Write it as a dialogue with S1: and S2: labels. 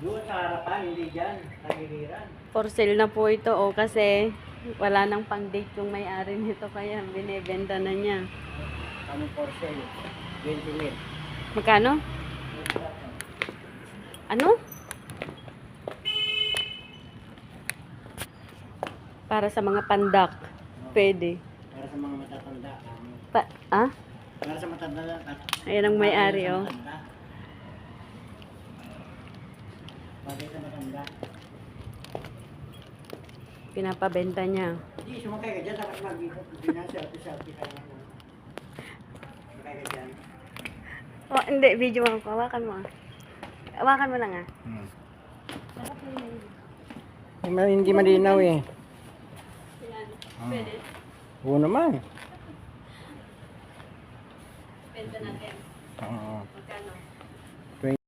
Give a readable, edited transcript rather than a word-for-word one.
S1: Doon sa harapan, hindi dyan. Tagiliran.
S2: For sale na po ito kasi wala nang pang-date yung may-ari nito kaya binebenta na niya.
S1: Anong for sale? 20 mil.
S2: Magkano? Ano? Para sa mga pandak. Pwede.
S1: Para sa mga matatanda.
S2: Ah?
S1: Para sa matatanda.
S2: Ayan ang may-ari, oh.
S1: Para sa matanda.
S2: Pinapabenta niya.
S1: Hindi, sumakay ka dyan. Dapat mag-ikot. Hindi na, selfie-selfie ka naman. Sumakay ka dyan.
S2: Oh, hindi, video mo ako. Hawakan mo. Hawakan mo lang ah.
S1: Hindi malinaw eh.
S2: Pwede.
S1: Oo naman.
S2: Benta natin.
S1: Oo.
S2: Magkano?